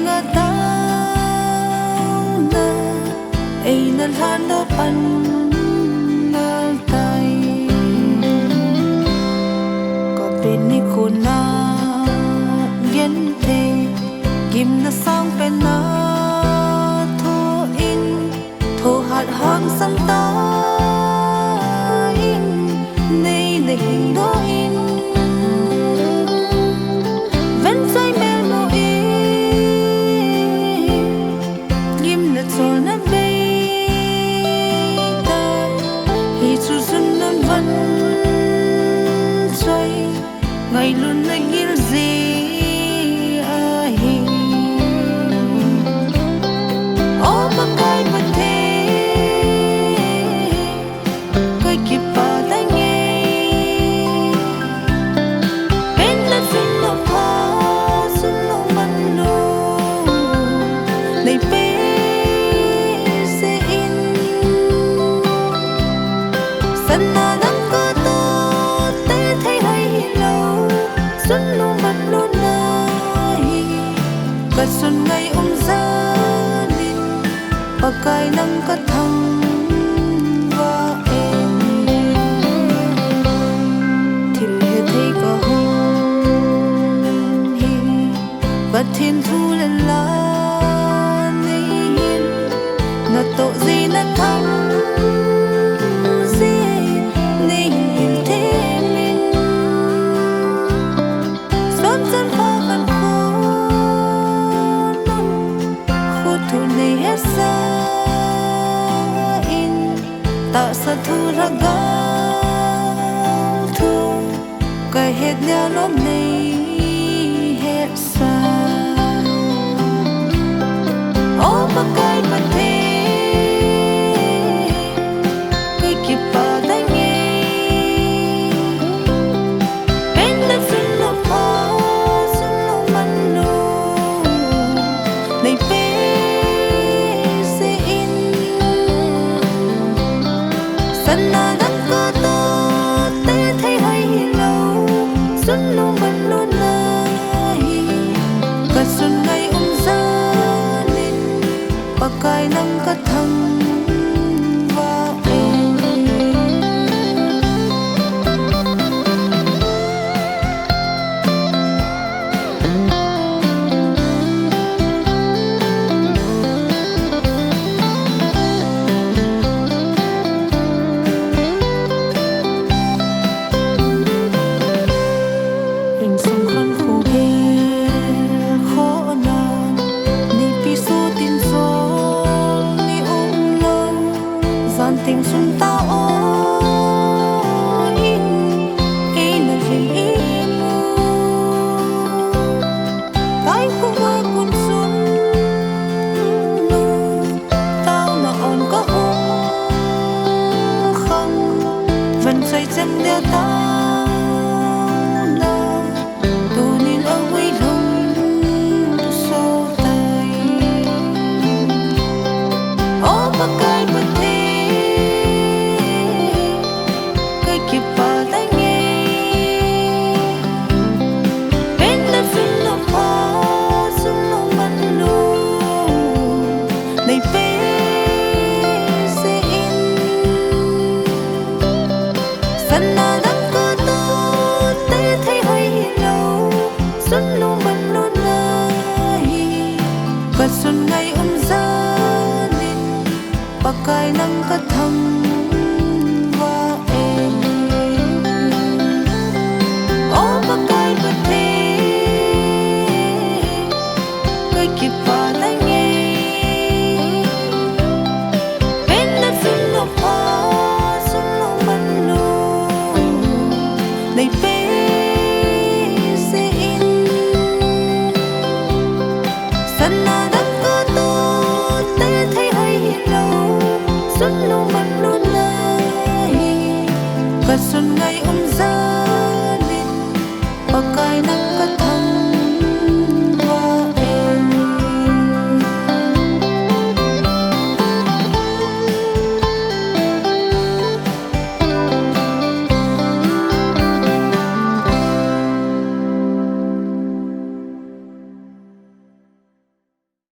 nga ta na ay nalhanapan ngal tay kapin ni ko na gente kim na sang pen na tho in tho hat hang sam ta in nei nei do in ven sai mel mo e kim na chol na be ta hi chu sun nan van choi ngày luôn anh yêu gì cái vật thể cái kịp ba tay nghe bên là xin lỗi hoa xin lỗi mặn nô này bé sẽ in sân na nắng có to té thấy hay lâu xin lỗi mặn nô này cả xuân ngày ra pakai nang kathang wa em thil he thei ka hon hi và thiên thu lên la nei hin na to gì na thang gì nei hin thế min son san pha kan kho khu thu nei he sa ta sa thu raga thu kai het nya lom nei het sa o pa kai pa the kai ki pa dai nge pen la sin lo pa sin lo man no nei pe sân na nắng có to té thấy hay lâu xuân luôn vẫn luôn này cả xuân ngày ra nên pakai nang kathang wa em tình xuân ta ô in in là hình im cái không qua cuốn xuân tao là on có không vẫn say chân đeo tao là tu nên ở quê lòng số tay ô mà cái vật thể kịp ba tay nghe bên là xin lỗi hoa xin lỗi mặn nô này bé sẽ in sân na nắng có to té thấy hay lâu xin lỗi mặn nô này và xuân ngày ra nên pakai nang kathang pakai vật thể kai kịp ba tay nghe bên là xin lỗi hoa xin lỗi mặn nô này bé sẽ in sân na nắng có to té thấy hay lâu xin lỗi mặn nô này và xuân ngày ra pakai nang kathang